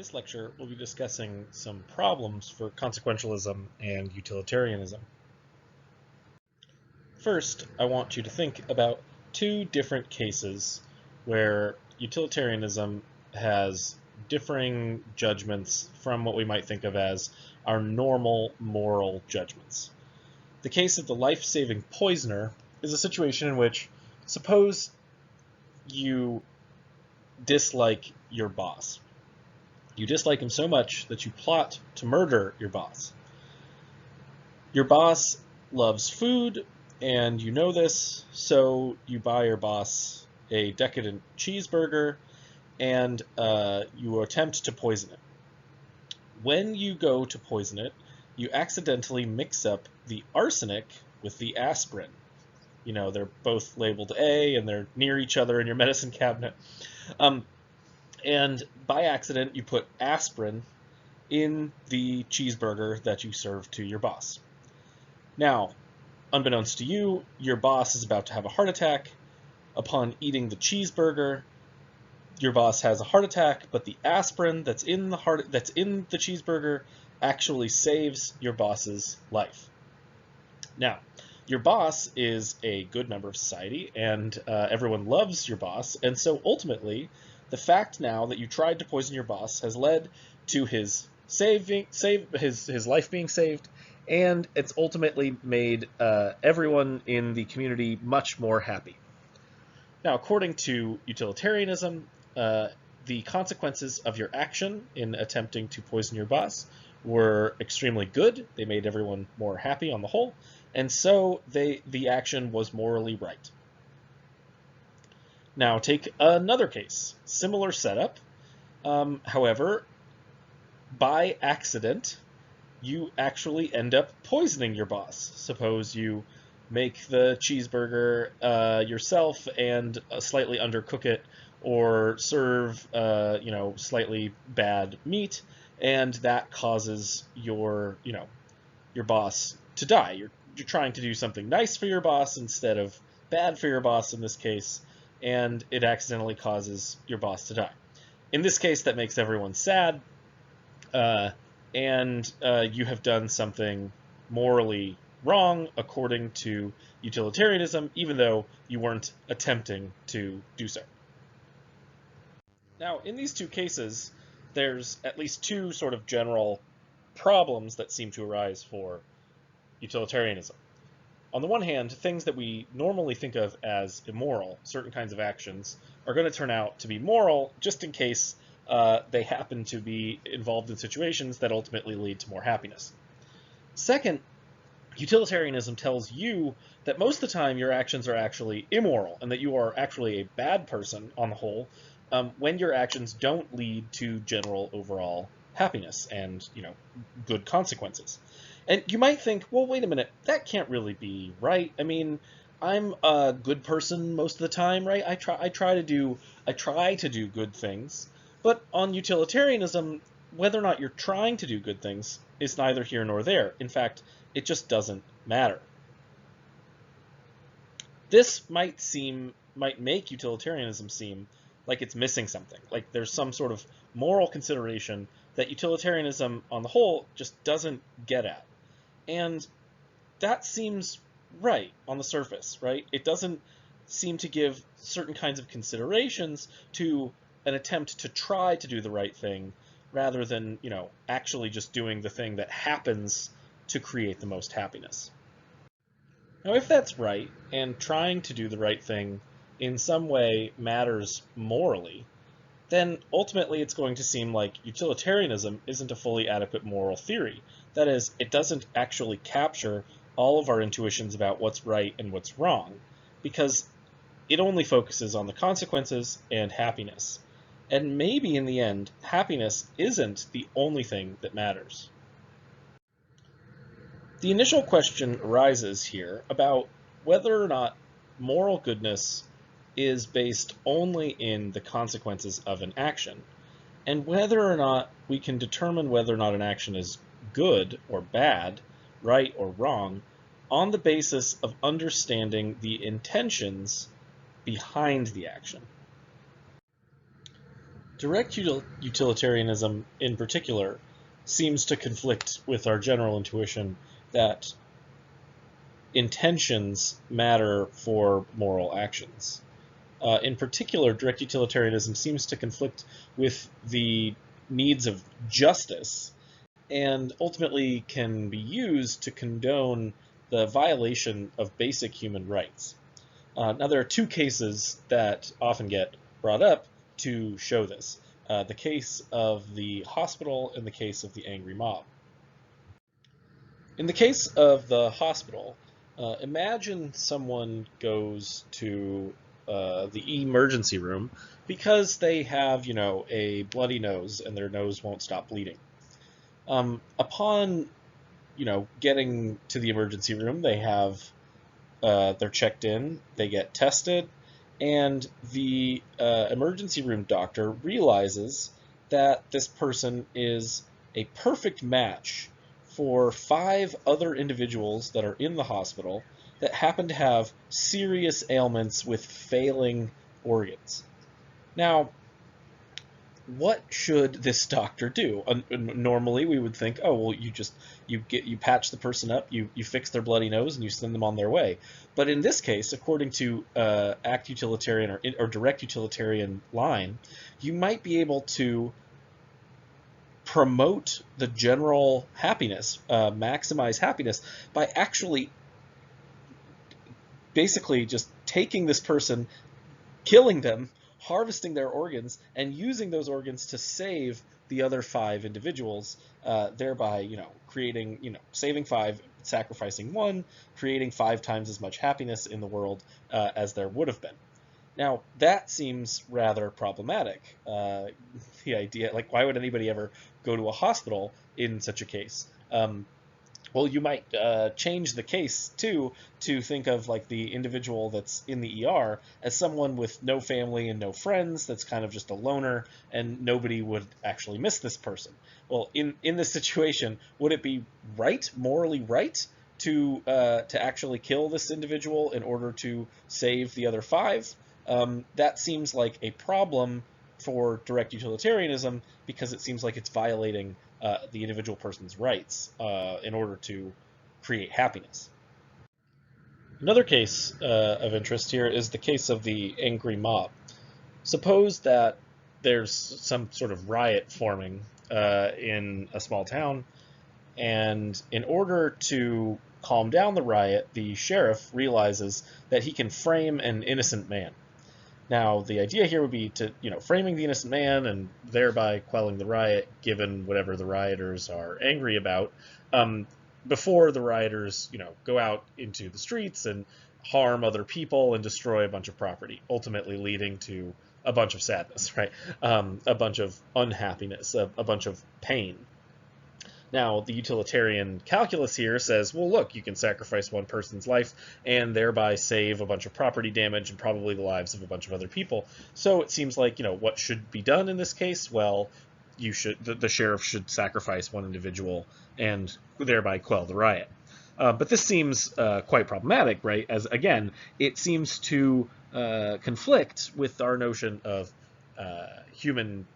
this lecture, we'll be discussing some problems for consequentialism and utilitarianism. First, I want you to think about two different cases where utilitarianism has differing judgments from what we might think of as our normal moral judgments. The case of the life-saving poisoner is a situation in which, suppose you dislike your boss. You dislike him so much that you plot to murder your boss. Your boss loves food, and you know this, so you buy your boss a decadent cheeseburger, and you attempt to poison it. When you go to poison it, you accidentally mix up the arsenic with the aspirin. You know, they're both labeled A, and they're near each other in your medicine cabinet. And by accident, you put aspirin in the cheeseburger that you serve to your boss. Now, unbeknownst to you, your boss is about to have a heart attack. Upon eating the cheeseburger, your boss has a heart attack, but the aspirin that's in the cheeseburger actually saves your boss's life. Now, your boss is a good member of society, and everyone loves your boss, and so ultimately, the fact now that you tried to poison your boss has led to his life being saved, and it's ultimately made everyone in the community much more happy. Now, according to utilitarianism, the consequences of your action in attempting to poison your boss were extremely good. They made everyone more happy on the whole, and so the action was morally right. Now take another case, similar setup. However, by accident, you actually end up poisoning your boss. Suppose you make the cheeseburger yourself and slightly undercook it, or serve slightly bad meat, and that causes your boss to die. You're trying to do something nice for your boss instead of bad for your boss in this case, and it accidentally causes your boss to die. In this case, that makes everyone sad, and you have done something morally wrong according to utilitarianism, even though you weren't attempting to do so. Now, in these two cases, there's at least two sort of general problems that seem to arise for utilitarianism. On the one hand, things that we normally think of as immoral, certain kinds of actions, are going to turn out to be moral just in case they happen to be involved in situations that ultimately lead to more happiness. Second, utilitarianism tells you that most of the time your actions are actually immoral and that you are actually a bad person on the whole when your actions don't lead to general overall happiness and good consequences. And you might think, well, wait a minute, that can't really be right. I mean, I'm a good person most of the time, right? I try to do good things. But on utilitarianism, whether or not you're trying to do good things is neither here nor there. In fact, it just doesn't matter. This might make utilitarianism seem like it's missing something, like there's some sort of moral consideration that utilitarianism on the whole just doesn't get at. And that seems right on the surface, right? It doesn't seem to give certain kinds of considerations to an attempt to try to do the right thing rather than, actually just doing the thing that happens to create the most happiness. Now, if that's right, and trying to do the right thing in some way matters morally, then ultimately it's going to seem like utilitarianism isn't a fully adequate moral theory. That is, it doesn't actually capture all of our intuitions about what's right and what's wrong, because it only focuses on the consequences and happiness. And maybe in the end, happiness isn't the only thing that matters. The initial question arises here about whether or not moral goodness is based only in the consequences of an action, and whether or not we can determine whether or not an action is good or bad, right or wrong, on the basis of understanding the intentions behind the action. Direct utilitarianism, in particular, seems to conflict with our general intuition that intentions matter for moral actions. In particular, direct utilitarianism seems to conflict with the needs of justice and ultimately can be used to condone the violation of basic human rights. Now, there are two cases that often get brought up to show this. The case of the hospital and the case of the angry mob. In the case of the hospital, imagine someone goes to the emergency room because they have, a bloody nose and their nose won't stop bleeding. Upon, getting to the emergency room, they're checked in, they get tested, and the emergency room doctor realizes that this person is a perfect match for 5 other individuals that are in the hospital that happen to have serious ailments with failing organs. Now, what should this doctor do? Normally, we would think, oh, well, you patch the person up, you fix their bloody nose, and you send them on their way. But in this case, according to act utilitarian or direct utilitarian line, you might be able to promote the general happiness, maximize happiness, by actually basically just taking this person, killing them, harvesting their organs, and using those organs to save the other 5 individuals, thereby, creating, saving 5, sacrificing 1, creating 5 times as much happiness in the world as there would have been. Now, that seems rather problematic. The idea, like, why would anybody ever go to a hospital in such a case? Well, you might change the case, too, to think of, like, the individual that's in the ER as someone with no family and no friends, that's kind of just a loner, and nobody would actually miss this person. Well, in this situation, would it be morally right, to actually kill this individual in order to save the other 5? That seems like a problem for direct utilitarianism, because it seems like it's violating the individual person's rights in order to create happiness. Another case of interest here is the case of the angry mob. Suppose that there's some sort of riot forming in a small town, and in order to calm down the riot, the sheriff realizes that he can frame an innocent man. Now, the idea here would be to, framing the innocent man and thereby quelling the riot, given whatever the rioters are angry about, before the rioters, go out into the streets and harm other people and destroy a bunch of property, ultimately leading to a bunch of sadness, right? A bunch of unhappiness, a bunch of pain. Now, the utilitarian calculus here says, well, look, you can sacrifice one person's life and thereby save a bunch of property damage and probably the lives of a bunch of other people. So it seems like, what should be done in this case? Well, the sheriff should sacrifice one individual and thereby quell the riot. But this seems quite problematic, right? As, again, it seems to conflict with our notion of human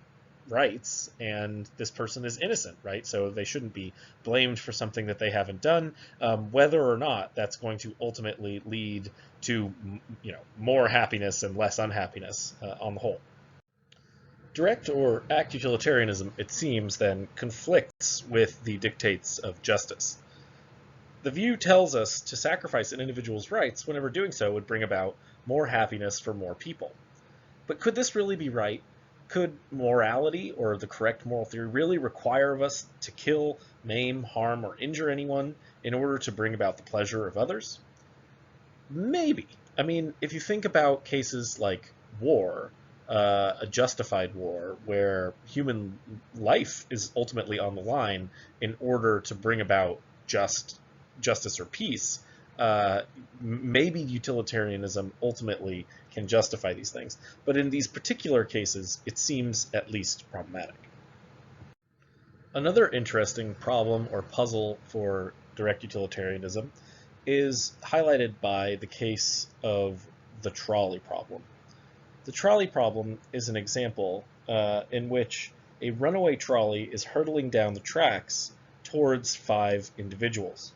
rights, and this person is innocent, right? So they shouldn't be blamed for something that they haven't done, whether or not that's going to ultimately lead to, more happiness and less unhappiness on the whole. Direct or act utilitarianism, it seems, then conflicts with the dictates of justice. The view tells us to sacrifice an individual's rights whenever doing so would bring about more happiness for more people. But could this really be right? Could morality, or the correct moral theory, really require of us to kill, maim, harm, or injure anyone in order to bring about the pleasure of others? Maybe. I mean, if you think about cases like war, a justified war, where human life is ultimately on the line in order to bring about justice or peace, maybe utilitarianism ultimately can justify these things. But in these particular cases, it seems at least problematic. Another interesting problem or puzzle for direct utilitarianism is highlighted by the case of the trolley problem. The trolley problem is an example in which a runaway trolley is hurtling down the tracks towards 5 individuals.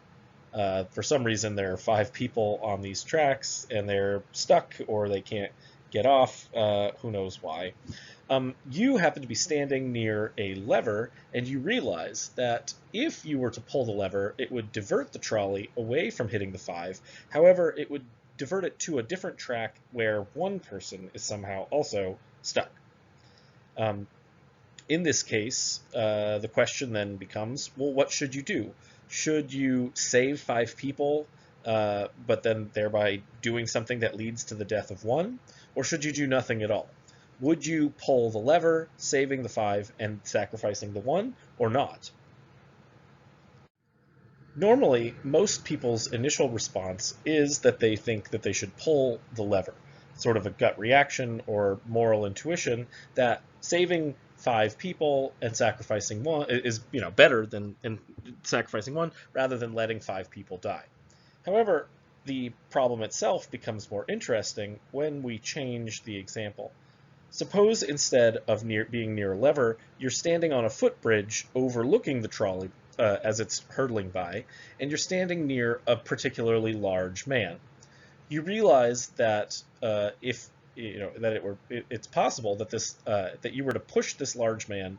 For some reason, there are 5 people on these tracks, and they're stuck or they can't get off. Who knows why? You happen to be standing near a lever, and you realize that if you were to pull the lever, it would divert the trolley away from hitting the 5. However, it would divert it to a different track where one person is somehow also stuck. In this case, the question then becomes, well, what should you do? Should you save 5 people, but then thereby doing something that leads to the death of one? Or should you do nothing at all? Would you pull the lever, saving the 5 and sacrificing the 1, or not? Normally, most people's initial response is that they think that they should pull the lever, sort of a gut reaction or moral intuition that saving 5 people and sacrificing one is, better than sacrificing one rather than letting 5 people die. However, the problem itself becomes more interesting when we change the example. Suppose instead of being near a lever, you're standing on a footbridge overlooking the trolley as it's hurtling by, and you're standing near a particularly large man. You realize that it's possible that that you were to push this large man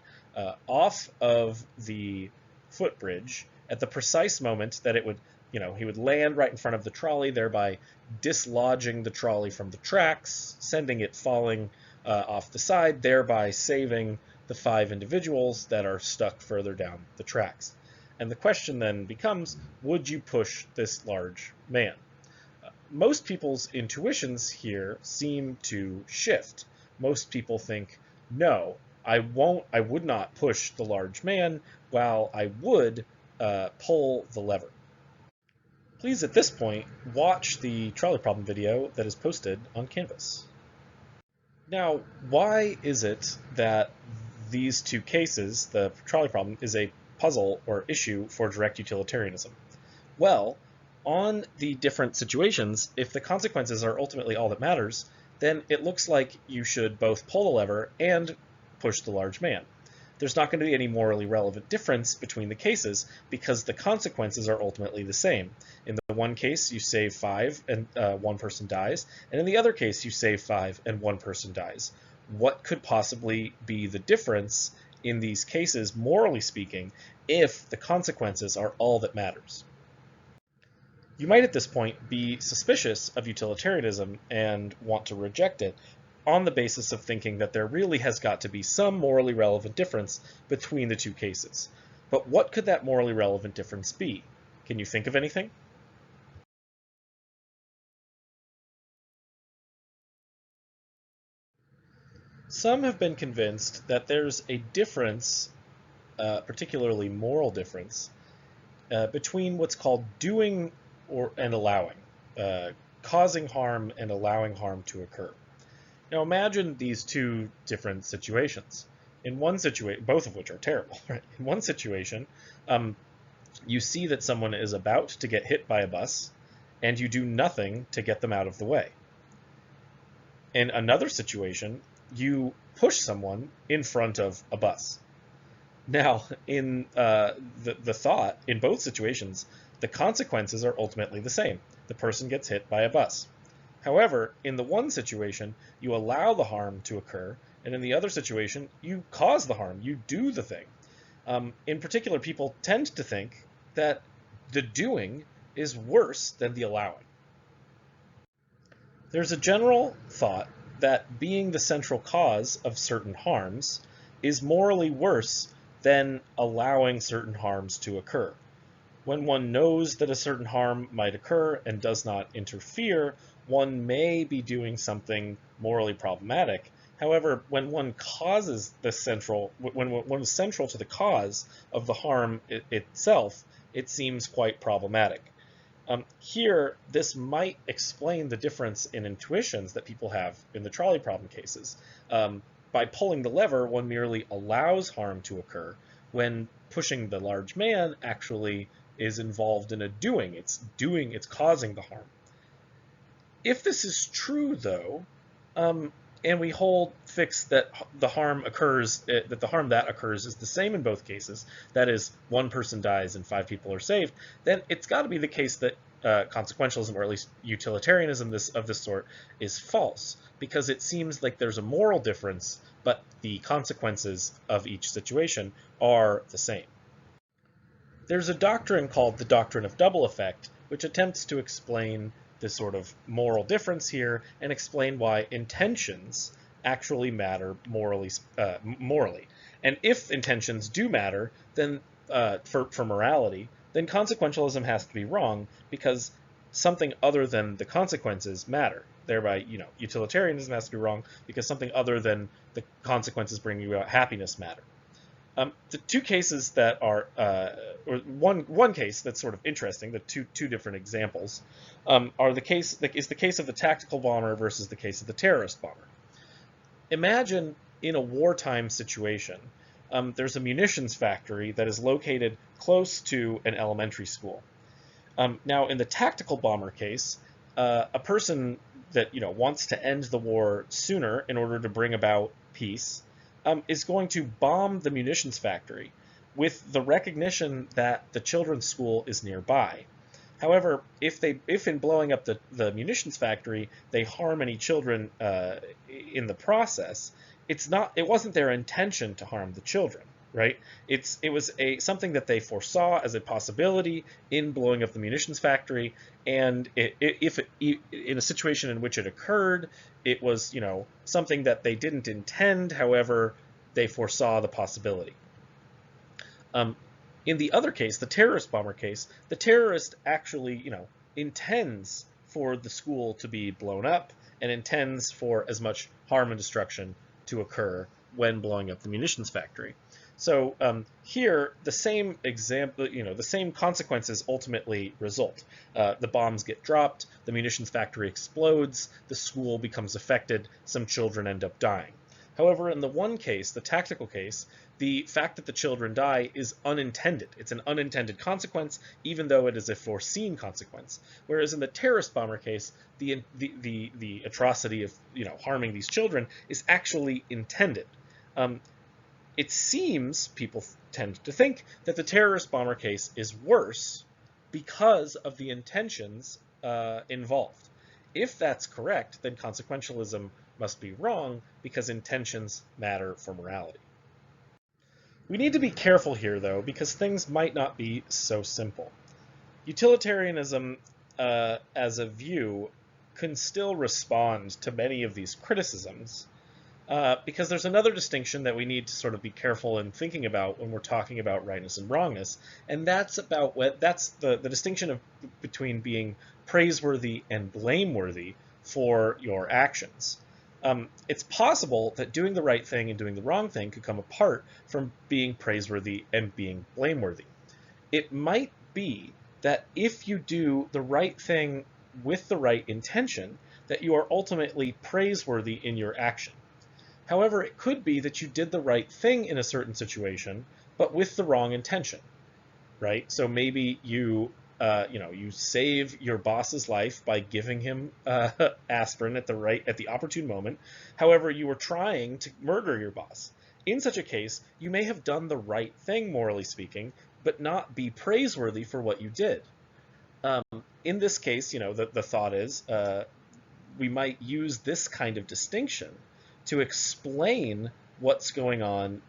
off of the footbridge at the precise moment that he would land right in front of the trolley, thereby dislodging the trolley from the tracks, sending it falling off the side, thereby saving the 5 individuals that are stuck further down the tracks. And the question then becomes, would you push this large man? Most people's intuitions here seem to shift. Most people think, no, I would not push the large man, while I would pull the lever. Please, at this point, watch the trolley problem video that is posted on Canvas. Now, why is it that these two cases, the trolley problem, is a puzzle or issue for direct utilitarianism? Well, on the different situations, if the consequences are ultimately all that matters, then it looks like you should both pull the lever and push the large man. There's not going to be any morally relevant difference between the cases because the consequences are ultimately the same. In the one case, you save 5 and 1 person dies, and in the other case, you save 5 and 1 person dies. What could possibly be the difference in these cases, morally speaking, if the consequences are all that matters? You might at this point be suspicious of utilitarianism and want to reject it on the basis of thinking that there really has got to be some morally relevant difference between the two cases. But what could that morally relevant difference be? Can you think of anything? Some have been convinced that there's a difference, particularly moral difference, between what's called doing and allowing, causing harm and allowing harm to occur. Now imagine these two different situations. In one situation, both of which are terrible, right? In one situation, you see that someone is about to get hit by a bus, and you do nothing to get them out of the way. In another situation, you push someone in front of a bus. Now, in the thought, in both situations, the consequences are ultimately the same. The person gets hit by a bus. However, in the one situation, you allow the harm to occur, and in the other situation, you cause the harm, you do the thing. In particular, people tend to think that the doing is worse than the allowing. There's a general thought that being the central cause of certain harms is morally worse than allowing certain harms to occur. When one knows that a certain harm might occur and does not interfere, one may be doing something morally problematic. However, when one causes when one is central to the cause of the harm itself, it seems quite problematic. Here, this might explain the difference in intuitions that people have in the trolley problem cases. By pulling the lever, one merely allows harm to occur, when pushing the large man actually is involved in a doing. It's causing the harm. If this is true, though, And we hold fixed that the harm that occurs is the same in both cases. That is, one person dies and 5 people are saved. Then it's got to be the case that consequentialism, or at least utilitarianism of this sort, is false, because it seems like there's a moral difference, but the consequences of each situation are the same. There's a doctrine called the doctrine of double effect, which attempts to explain this sort of moral difference here and explain why intentions actually matter morally. And if intentions do matter, then for morality, then consequentialism has to be wrong, because something other than the consequences matter. Thereby, utilitarianism has to be wrong because something other than the consequences bringing about happiness matter. The two cases that are, or one case that's sort of interesting, the two different examples, is the case of the tactical bomber versus the case of the terrorist bomber. Imagine in a wartime situation, there's a munitions factory that is located close to an elementary school. Now, in the tactical bomber case, a person that wants to end the war sooner in order to bring about peace is going to bomb the munitions factory with the recognition that the children's school is nearby. However, if in blowing up the munitions factory they harm any children in the process, it wasn't their intention to harm the children, right? It was something that they foresaw as a possibility in blowing up the munitions factory, and in a situation in which it occurred, it was something that they didn't intend. However, they foresaw the possibility. In the other case, the terrorist bomber case, the terrorist actually intends for the school to be blown up and intends for as much harm and destruction to occur when blowing up the munitions factory. So here, the same example, the same consequences ultimately result. The bombs get dropped, the munitions factory explodes, the school becomes affected, some children end up dying. However, in the one case, the tactical case, the fact that the children die is unintended. It's an unintended consequence, even though it is a foreseen consequence. Whereas in the terrorist bomber case, the atrocity of harming these children is actually intended. It seems people tend to think that the terrorist bomber case is worse because of the intentions involved. If that's correct, then consequentialism must be wrong because intentions matter for morality. We need to be careful here, though, because things might not be so simple. Utilitarianism, as a view, can still respond to many of these criticisms, because there's another distinction that we need to sort of be careful in thinking about when we're talking about rightness and wrongness, and that's the distinction between being praiseworthy and blameworthy for your actions. It's possible that doing the right thing and doing the wrong thing could come apart from being praiseworthy and being blameworthy. It might be that if you do the right thing with the right intention, that you are ultimately praiseworthy in your action. However, it could be that you did the right thing in a certain situation, but with the wrong intention, right? So maybe you save your boss's life by giving him aspirin at the opportune moment. However, you were trying to murder your boss. In such a case, you may have done the right thing, morally speaking, but not be praiseworthy for what you did. In this case, the thought is we might use this kind of distinction to explain what's going on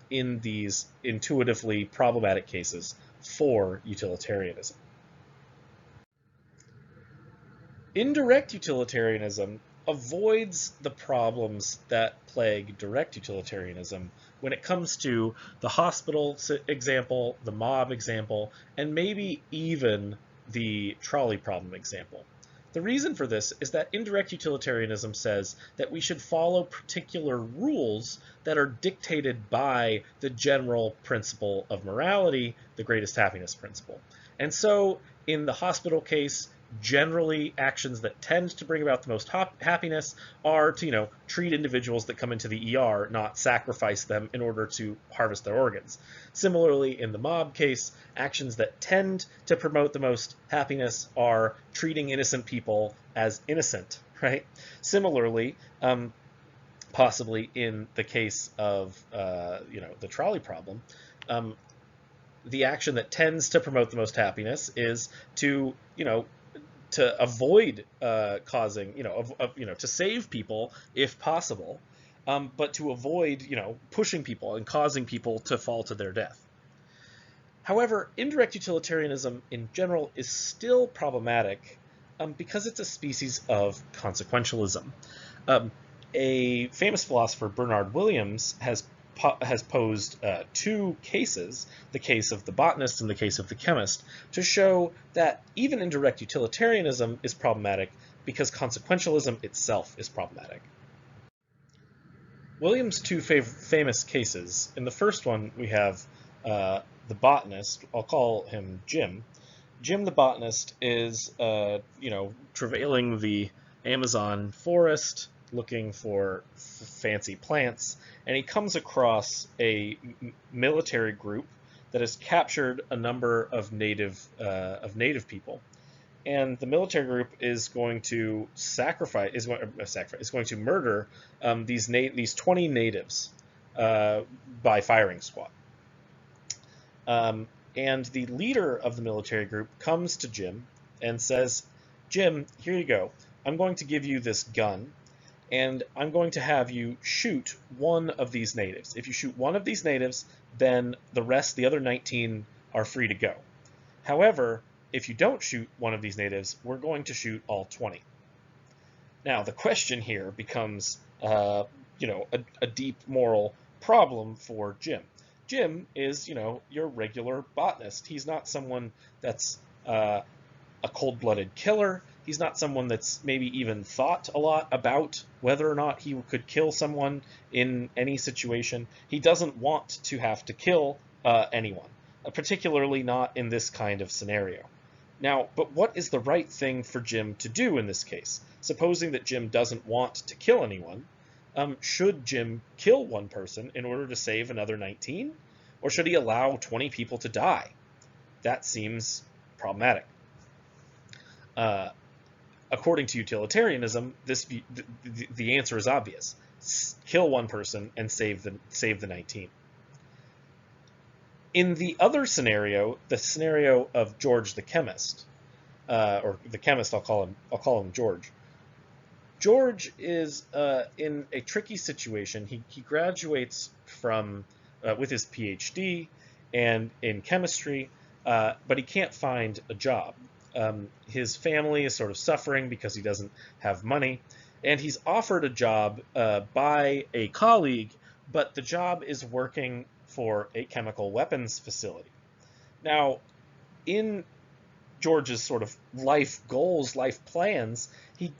in these intuitively problematic cases for utilitarianism. Indirect utilitarianism avoids the problems that plague direct utilitarianism when it comes to the hospital example, the mob example, and maybe even the trolley problem example. The reason for this is that indirect utilitarianism says that we should follow particular rules that are dictated by the general principle of morality, the greatest happiness principle. And so in the hospital case, generally actions that tend to bring about the most happiness are to treat individuals that come into the ER, not sacrifice them in order to harvest their organs. Similarly, in the mob case, actions that tend to promote the most happiness are treating innocent people as innocent, right? Similarly, possibly in the case of the trolley problem, the action that tends to promote the most happiness is to avoid causing, to save people if possible, but to avoid, pushing people and causing people to fall to their death. However, indirect utilitarianism in general is still problematic because it's a species of consequentialism. A famous philosopher, Bernard Williams, has posed two cases, the case of the botanist and the case of the chemist, to show that even indirect utilitarianism is problematic because consequentialism itself is problematic. Williams' two famous cases. In the first one, we have the botanist. I'll call him Jim. Jim the botanist is, travailing the Amazon forest, looking for fancy plants, and he comes across a military group that has captured a number of native people, and the military group is going to murder these 20 natives by firing squad. And the leader of the military group comes to Jim and says, "Jim, here you go. I'm going to give you this gun, and I'm going to have you shoot one of these natives. If you shoot one of these natives, then the other 19, are free to go. However, if you don't shoot one of these natives, we're going to shoot all 20. Now, the question here becomes, a deep moral problem for Jim. Jim is, your regular botanist. He's not someone that's a cold-blooded killer. He's not someone that's maybe even thought a lot about whether or not he could kill someone in any situation. He doesn't want to have to kill anyone, particularly not in this kind of scenario. Now, but what is the right thing for Jim to do in this case? Supposing that Jim doesn't want to kill anyone, should Jim kill one person in order to save another 19? Or should he allow 20 people to die? That seems problematic. According to utilitarianism, the answer is obvious. Kill one person and save the 19. In the other scenario, the scenario of George the chemist, or the chemist, I'll call him George. George is in a tricky situation. He graduates from with his PhD and in chemistry, but he can't find a job. His family is sort of suffering because he doesn't have money, and he's offered a job by a colleague, but the job is working for a chemical weapons facility. Now, in George's sort of life goals, life plans, he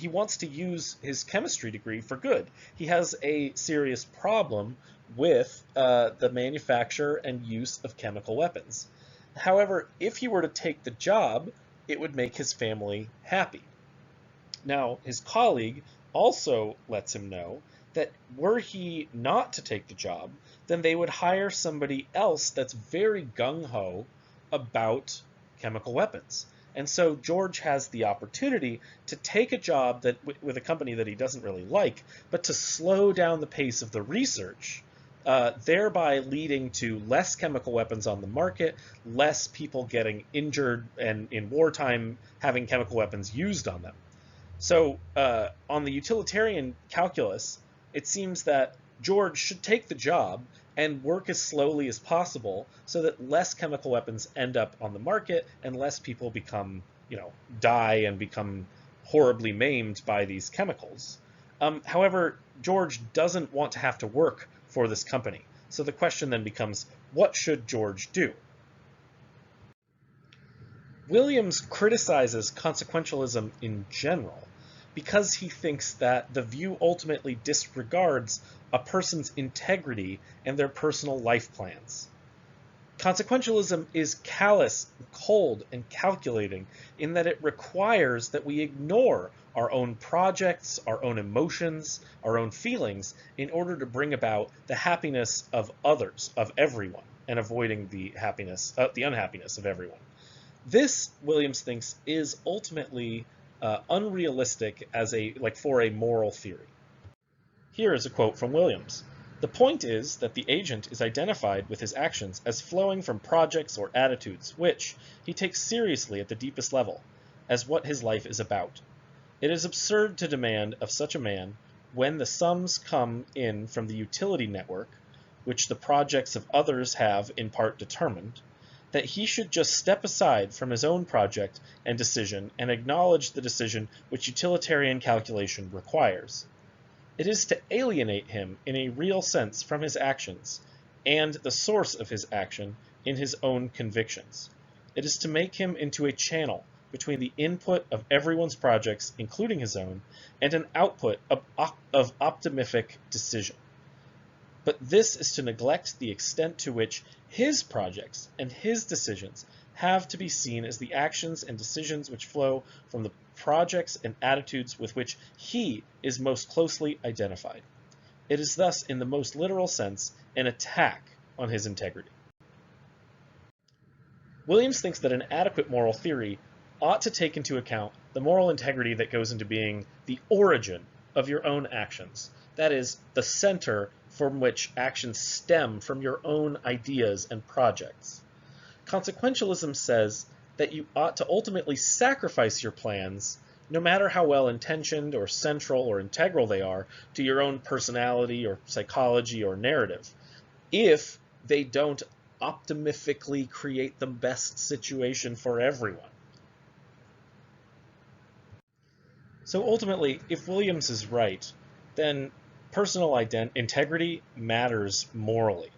wants to use his chemistry degree for good. He has a serious problem with the manufacture and use of chemical weapons. However, if he were to take the job, it would make his family happy. Now, his colleague also lets him know that were he not to take the job, then they would hire somebody else that's very gung-ho about chemical weapons. And so George has the opportunity to take a job with a company that he doesn't really like, but to slow down the pace of the research, thereby leading to less chemical weapons on the market, less people getting injured, and in wartime having chemical weapons used on them. So on the utilitarian calculus, it seems that George should take the job and work as slowly as possible so that less chemical weapons end up on the market and less people die and become horribly maimed by these chemicals. However, George doesn't want to have to work for this company. So the question then becomes, what should George do? Williams criticizes consequentialism in general because he thinks that the view ultimately disregards a person's integrity and their personal life plans. Consequentialism is callous, cold, and calculating in that it requires that we ignore our own projects, our own emotions, our own feelings, in order to bring about the happiness of others, of everyone, and avoiding the unhappiness of everyone. This, Williams thinks, is ultimately unrealistic for a moral theory. Here is a quote from Williams. "The point is that the agent is identified with his actions as flowing from projects or attitudes which he takes seriously at the deepest level, as what his life is about. It is absurd to demand of such a man, when the sums come in from the utility network, which the projects of others have in part determined, that he should just step aside from his own project and decision and acknowledge the decision which utilitarian calculation requires. It is to alienate him in a real sense from his actions, and the source of his action in his own convictions. It is to make him into a channel between the input of everyone's projects, including his own, and an output of optimific decision. But this is to neglect the extent to which his projects and his decisions have to be seen as the actions and decisions which flow from the projects and attitudes with which he is most closely identified. It is thus, in the most literal sense, an attack on his integrity." Williams thinks that an adequate moral theory ought to take into account the moral integrity that goes into being the origin of your own actions. That is, the center from which actions stem from your own ideas and projects. Consequentialism says that you ought to ultimately sacrifice your plans, no matter how well-intentioned or central or integral they are to your own personality or psychology or narrative, if they don't optimifically create the best situation for everyone. So ultimately, if Williams is right, then personal integrity matters morally.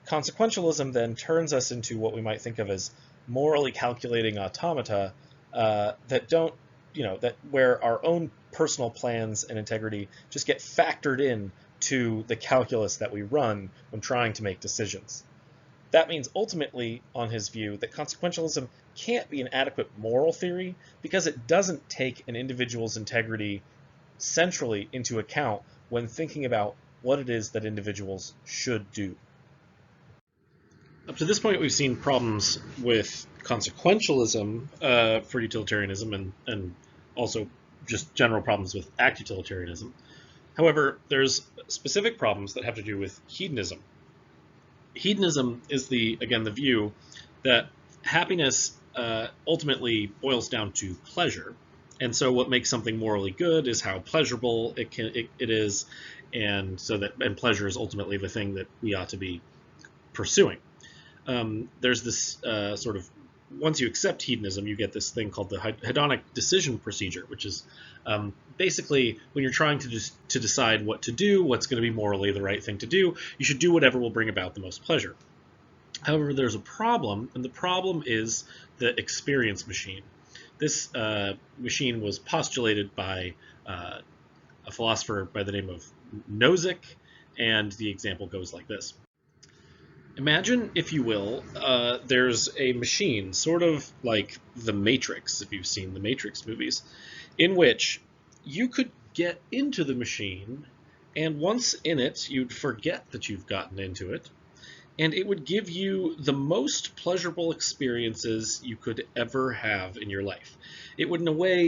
Consequentialism then turns us into what we might think of as morally calculating automata that don't, where our own personal plans and integrity just get factored in to the calculus that we run when trying to make decisions. That means ultimately, on his view, that consequentialism can't be an adequate moral theory because it doesn't take an individual's integrity centrally into account when thinking about what it is that individuals should do. Up to this point, we've seen problems with consequentialism for utilitarianism and also just general problems with act utilitarianism. However, there's specific problems that have to do with hedonism. Hedonism is the view that happiness ultimately boils down to pleasure. And so what makes something morally good is how pleasurable it is, and pleasure is ultimately the thing that we ought to be pursuing. There's this once you accept hedonism, you get this thing called the hedonic decision procedure, which is basically when you're trying to decide what to do, what's going to be morally the right thing to do, you should do whatever will bring about the most pleasure. However, there's a problem, and the problem is the experience machine. This machine was postulated by a philosopher by the name of Nozick, and the example goes like this. Imagine, if you will, there's a machine, sort of like The Matrix, if you've seen the Matrix movies, in which you could get into the machine, and once in it, you'd forget that you've gotten into it, and it would give you the most pleasurable experiences you could ever have in your life. It would, in a way,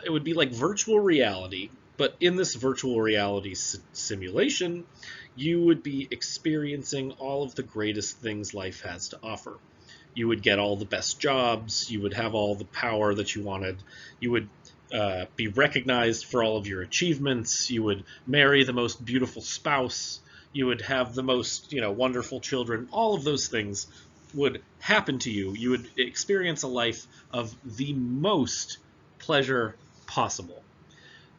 it would be like virtual reality, but in this virtual reality simulation, you would be experiencing all of the greatest things life has to offer. You would get all the best jobs, you would have all the power that you wanted, you would be recognized for all of your achievements, you would marry the most beautiful spouse, you would have the most wonderful children. All of those things would happen to you. You would experience a life of the most pleasure possible.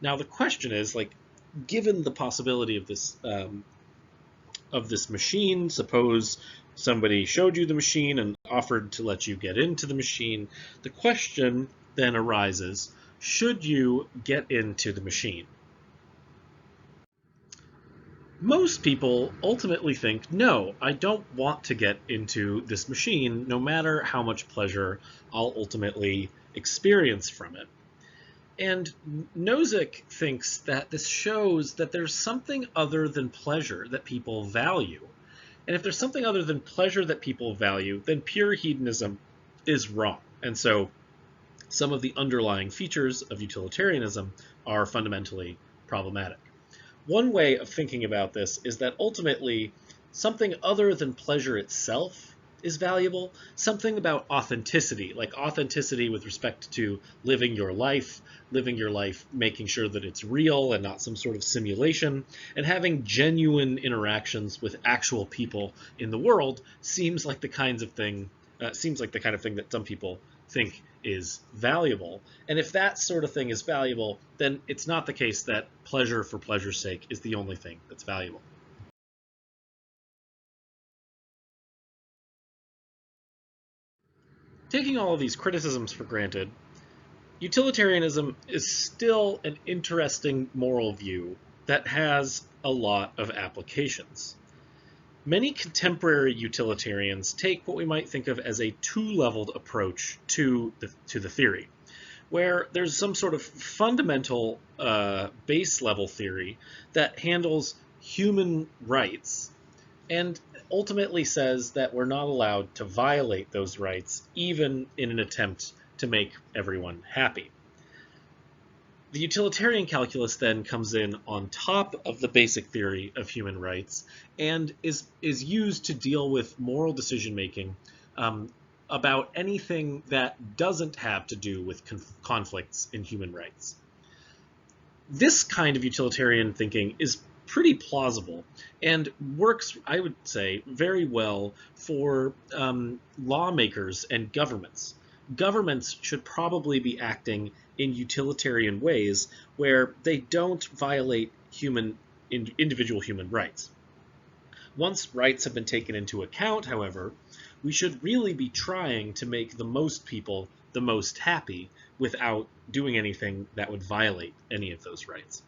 Now the question is, given the possibility of this machine, suppose somebody showed you the machine and offered to let you get into the machine, the question then arises, should you get into the machine? Most people ultimately think, no, I don't want to get into this machine, no matter how much pleasure I'll ultimately experience from it. And Nozick thinks that this shows that there's something other than pleasure that people value. And if there's something other than pleasure that people value, then pure hedonism is wrong. And so some of the underlying features of utilitarianism are fundamentally problematic. One way of thinking about this is that ultimately something other than pleasure itself is valuable, something about authenticity, like authenticity with respect to living your life making sure that it's real and not some sort of simulation, and having genuine interactions with actual people in the world seems like the kind of thing that some people think is valuable. And if that sort of thing is valuable, then it's not the case that pleasure for pleasure's sake is the only thing that's valuable. Taking all of these criticisms for granted, utilitarianism is still an interesting moral view that has a lot of applications. Many contemporary utilitarians take what we might think of as a two-leveled approach to the theory, where there's some sort of fundamental base-level theory that handles human rights and ultimately says that we're not allowed to violate those rights, even in an attempt to make everyone happy. The utilitarian calculus then comes in on top of the basic theory of human rights and is used to deal with moral decision-making about anything that doesn't have to do with conflicts in human rights. This kind of utilitarian thinking is pretty plausible and works, I would say, very well for lawmakers and governments. Governments should probably be acting in utilitarian ways where they don't violate individual human rights. Once rights have been taken into account, however, we should really be trying to make the most people the most happy without doing anything that would violate any of those rights.